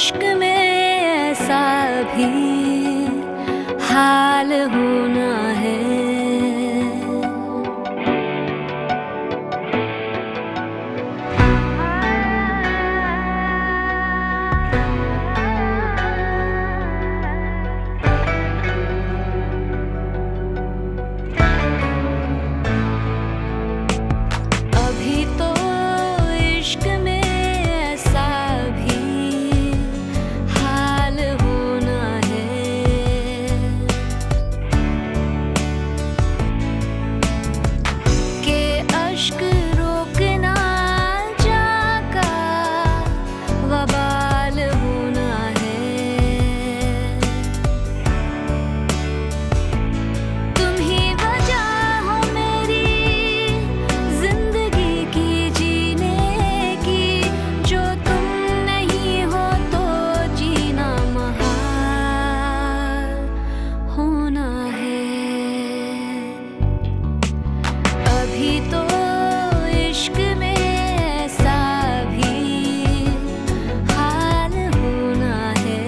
इश्क में ऐसा भी हाल होना है। अभी तो इश्क में ऐसा भी हाल होना है कि अश्क रोकना जाका वबाल होना है। तुम ही वजह हो मेरी जिंदगी की जीने की, जो तुम नहीं हो तो जीना महाल होना है। अभी तो इश्क में ऐसा भी हाल होना है।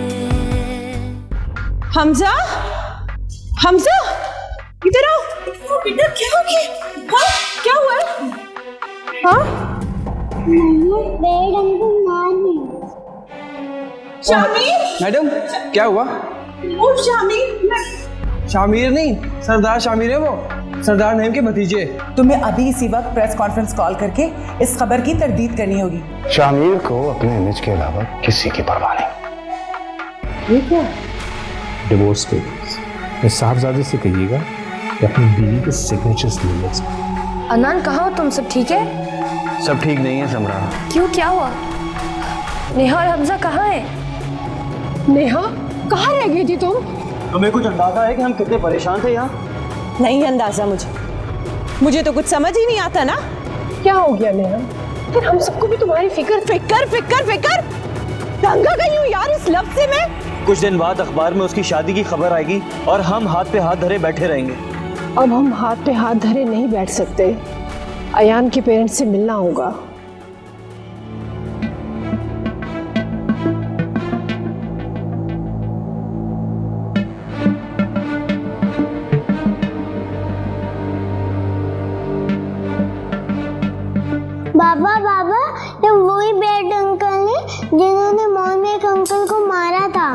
हमजा, हमजा, इधर आओ। बेटा क्या हो गया? हाँ, क्या हुआ है? हाँ? शामिर, मैडम क्या हुआ? वो शामिर, शामिर नहीं, सरदार शामिर है वो, सरदार नईम के भतीजे। तुम्हें अभी इसी वक्त प्रेस कॉन्फ्रेंस कॉल करके इस खबर की तरदीद करनी होगी। शामिर को अपने इमेज के अलावा किसी की परवाह नहीं। ये क्या? Divorce papers. इस साहबजादे से कहिएगा कि अपनी बीवी के सिग्नेचर्स ले लें। अनान कहाँ हो तुम? सब ठीक है? सब ठीक नहीं है समरा। क्यों, क्या हुआ? नेहा और हमजा कहाँ है? नेहा कहाँ रह गई थी तुम? हमें कुछ अंदाजा है कि हम कितने परेशान थे यहाँ। नहीं अंदाजा मुझे तो कुछ समझ ही नहीं आता ना। क्या हो गया नेहा? फिर हम सबको भी तुम्हारी फिक्र फिक्र फिक्र फिक्र दंगा गई हूँ यार इस लफ्ज़ से मैं। कुछ दिन बाद अखबार में उसकी शादी की खबर आएगी और हम हाथ पे हाथ धरे बैठे रहेंगे। अब हम हाथ पे हाथ धरे नहीं बैठ सकते। अयान के पेरेंट्स से मिलना होगा। बाबा बाबा, ये वही बैड अंकल है जिन्होंने मॉल में एक अंकल को मारा था।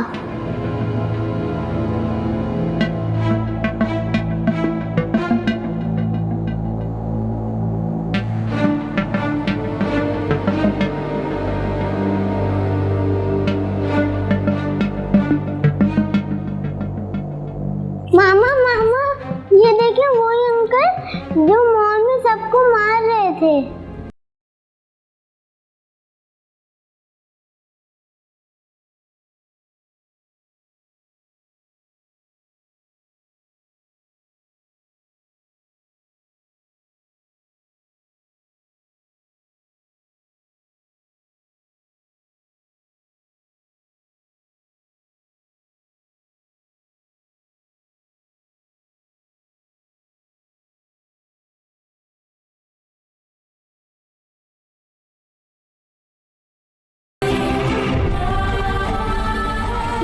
मामा मामा, ये देखिए वही अंकल जो मॉल में सबको मार रहे थे।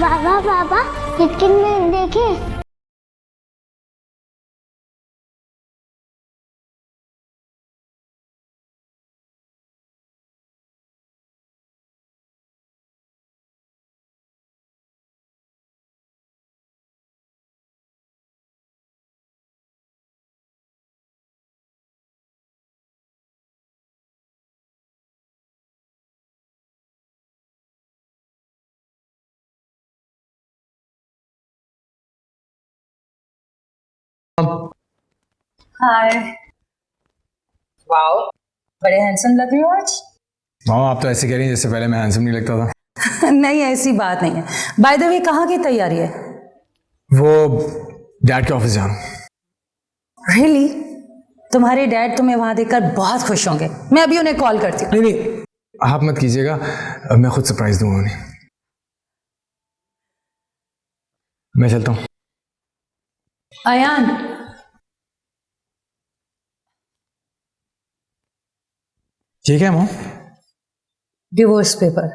बाबा बाबा, किटकिट में देखें। हाय। वाओ, बड़े हैंडसम लग रहे हो आज। मामा आप तो ऐसे कह रही हैं जैसे पहले मैं हैंडसम नहीं लगता था। नहीं, ऐसी बात नहीं है। बाय द वे, कहाँ की तैयारी है? वो डैड के ऑफिस जाना। रियली? तुम्हारे डैड तुम्हें वहां देखकर बहुत खुश होंगे। मैं अभी उन्हें कॉल करती हूँ। नहीं, आप मत कीजिएगा, मैं खुद सरप्राइज दूंगा उन्हें। मैं चलता हूँ। अयान, ठीक है मॉम। Divorce paper.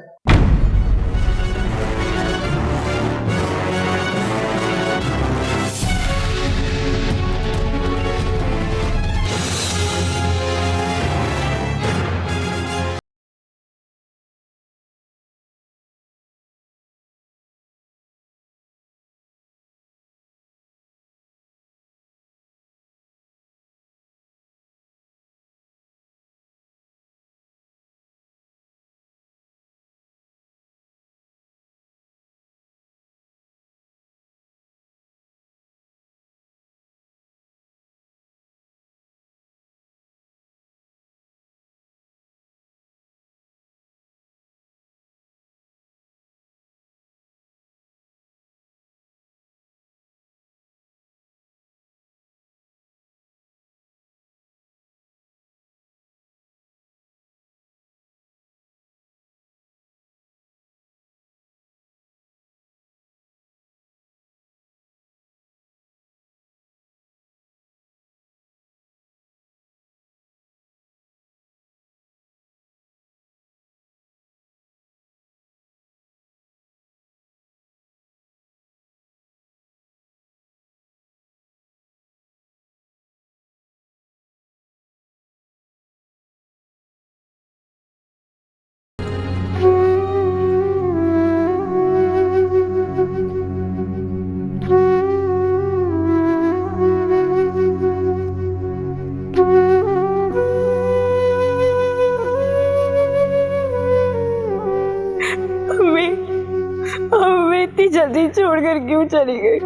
इतनी जल्दी छोड़कर क्यों चली गई?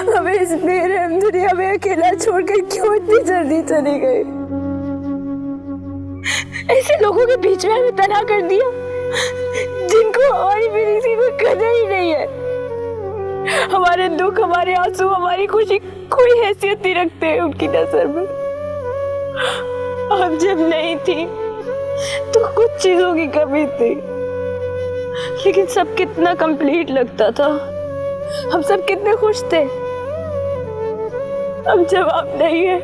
हमें इस बेरहम दुनिया में अकेला छोड़कर क्यों इतनी जल्दी चली गई? ऐसे लोगों के बीच में हमें तन्हा कर दिया जिनको हमारी फीलिंग्स की कोई कदर ही नहीं है। हमारे दुख, हमारे आंसू, हमारी खुशी कोई हैसियत नहीं रखते हैं उनकी नजर में। अब जब नहीं थी तो कुछ चीजों की कमी थी, लेकिन सब कितना कंप्लीट लगता था, हम सब कितने खुश थे। अब जब आप नहीं है,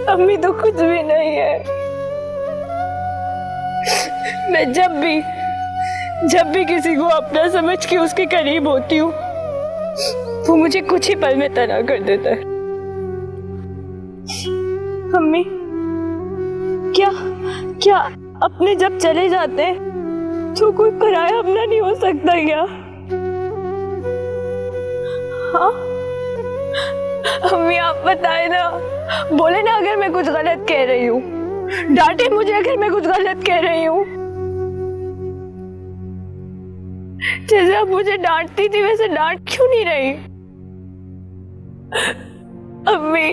अम्मी तो कुछ भी नहीं है। मैं जब भी किसी को अपना समझ के उसके करीब होती हूँ, वो मुझे कुछ ही पल में तन्हा कर देता है। अम्मी, क्या अपने जब चले जाते हैं तो कोई पराया अपना नहीं हो सकता क्या? हाँ अम्मी, आप बताए ना, बोले ना अगर मैं कुछ गलत कह रही हूँ, डांटे मुझे अगर मैं कुछ गलत कह रही हूँ। जैसे आप मुझे डांटती थी वैसे डांट क्यों नहीं रही? अम्मी,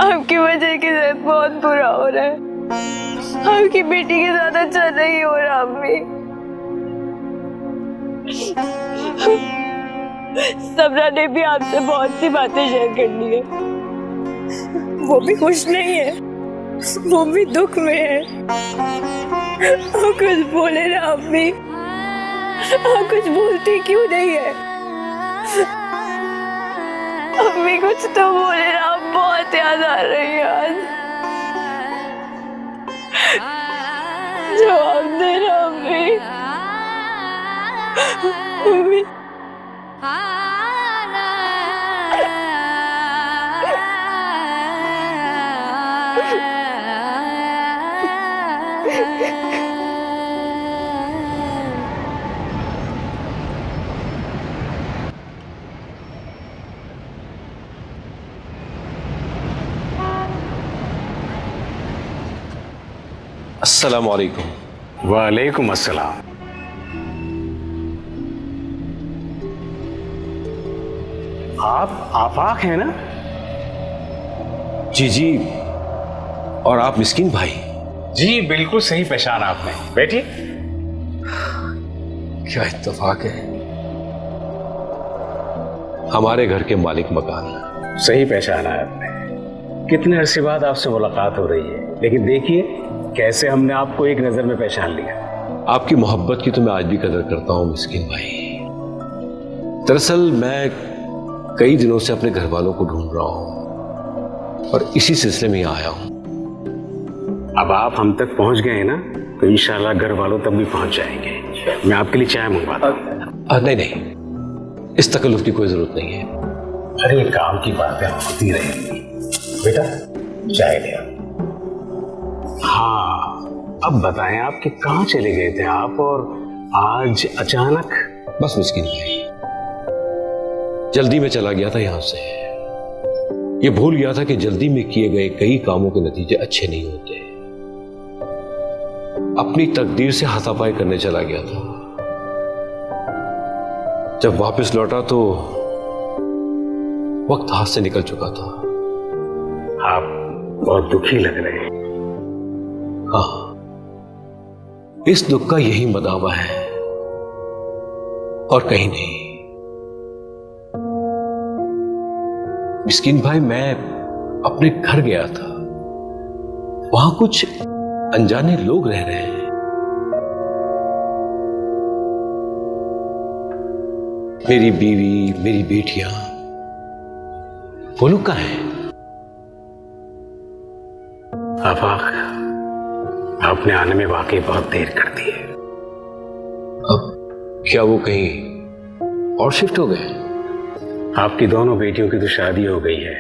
आपकी वजह के साथ बहुत बुरा हो रहा है। आपकी बेटी के साथ अच्छा नहीं हो रहा अम्मी। सबरा ने भी आपसे बहुत सी बातें शेयर कर ली है। वो भी खुश नहीं है, वो भी दुख में है। आप कुछ बोले ना अम्मी, आप कुछ बोलती क्यों नहीं है? अम्मी कुछ तो बोले ना, आप बहुत याद आ रही है आज। जवाब दे ना अम्मी। अम्मी अस्सलाम वालेकुम। वालेकुम अस्सलाम। आप आफाक हैं ना? जी, और आप मिस्किन भाई? जी बिल्कुल सही पहचाना आपने। बैठिए। क्या इत्तेफाक है, हमारे घर के मालिक मकान। सही पहचाना है आपने। कितने अरसे बाद आपसे मुलाकात हो रही है, लेकिन देखिए कैसे हमने आपको एक नजर में पहचान लिया। आपकी मोहब्बत की तो मैं आज भी कदर करता हूं मिस्किन भाई। दरअसल मैं कई दिनों से अपने घर वालों को ढूंढ रहा हूं और इसी सिलसिले में आया हूं। अब आप हम तक पहुंच गए ना, तो इंशाल्लाह घर वालों तक भी पहुंच जाएंगे। मैं आपके लिए चाय मंगवाता हूं। नहीं, इस तकल्लुफ की कोई जरूरत नहीं है। अरे काम की बातें होती रहेंगी बेटा, चाय ले आओ। हाँ, अब बताएं आप कि कहाँ चले गए थे आप और आज अचानक? बस मिस्किन भाई, जल्दी में चला गया था यहां से। ये भूल गया था कि जल्दी में किए गए कई कामों के नतीजे अच्छे नहीं होते। अपनी तकदीर से हाथापाई करने चला गया था। जब वापस लौटा तो वक्त हाथ से निकल चुका था। आप बहुत दुखी लग रहे हैं। हाँ, इस दुख का यही मदावा है और कहीं नहीं। मिस्किन भाई, मैं अपने घर गया था, वहां कुछ अनजाने लोग रह रहे हैं। मेरी बीवी, मेरी बेटियां, वो लोग कहाँ हैं? आफाक, आपने आने में वाकई बहुत देर कर दी है। अब क्या वो कहीं और शिफ्ट हो गए? आपकी दोनों बेटियों की तो शादी हो गई है।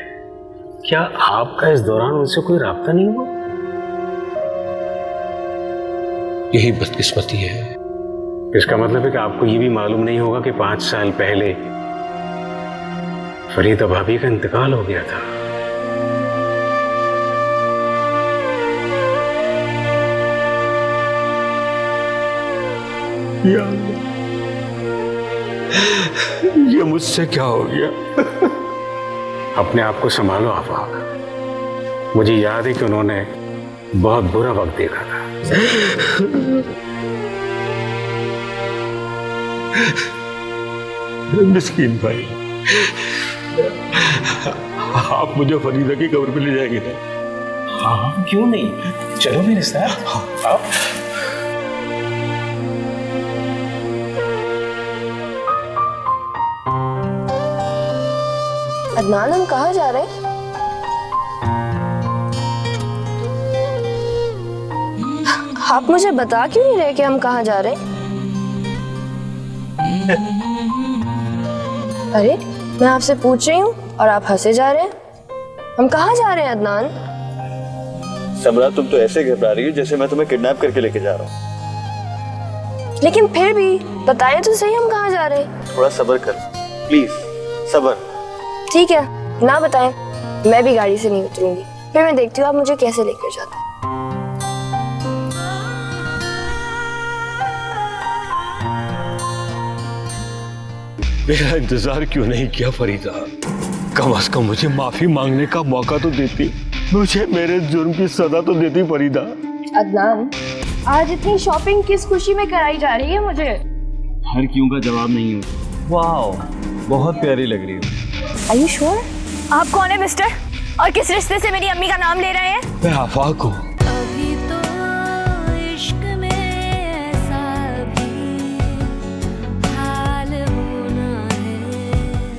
क्या आपका इस दौरान उनसे कोई राब्ता नहीं हुआ? यही बदकिस्मती है। इसका मतलब है कि आपको ये भी मालूम नहीं होगा कि 5 साल पहले फरीदा भाभी का इंतकाल हो गया था। या अल्लाह, ये मुझसे क्या हो गया? अपने आप को संभालो आफाक। मुझे याद है कि उन्होंने बहुत बुरा वक्त देखा था। मिस्कीन भाई, आप मुझे फरीदा की कब्र पे ले जाएंगे ना? हाँ क्यों नहीं, चलो मेरे साथ। आप अदनान, हम कहाँ जा रहे हैं? आप मुझे बता क्यों नहीं रहे कि हम कहाँ जा रहे हैं? अरे मैं आपसे पूछ रही हूँ और आप हंसे जा रहे हैं। हम कहाँ जा रहे हैं अदनान? समरा, तुम तो ऐसे घबरा रही हो जैसे मैं तुम्हें किडनैप करके लेके जा रहा हूँ। लेकिन फिर भी बताएं तो सही हम कहाँ जा रहे हैं। थोड़ा सब्र कर, प्लीज सब्र। ठीक है, ना बताएं, मैं भी गाड़ी से नहीं उतरूंगी। फिर मैं देखती हूँ आप मुझे कैसे लेकर जाते हैं। मेरा इंतजार क्यों नहीं किया फरीदा? कम से कम मुझे माफी मांगने का मौका तो देती, मुझे मेरे जुर्म की सजा तो देती फरीदा। अदनान, आज इतनी शॉपिंग किस खुशी में कराई जा रही है मुझे? हर क्यों का जवाब नहीं हो। वाह, बहुत प्यारी लग रही हो। Are you sure? आप कौन है मिस्टर, और किस रिश्ते से मेरी अम्मी का नाम ले रहे हैं? मैं आफाक हूँ।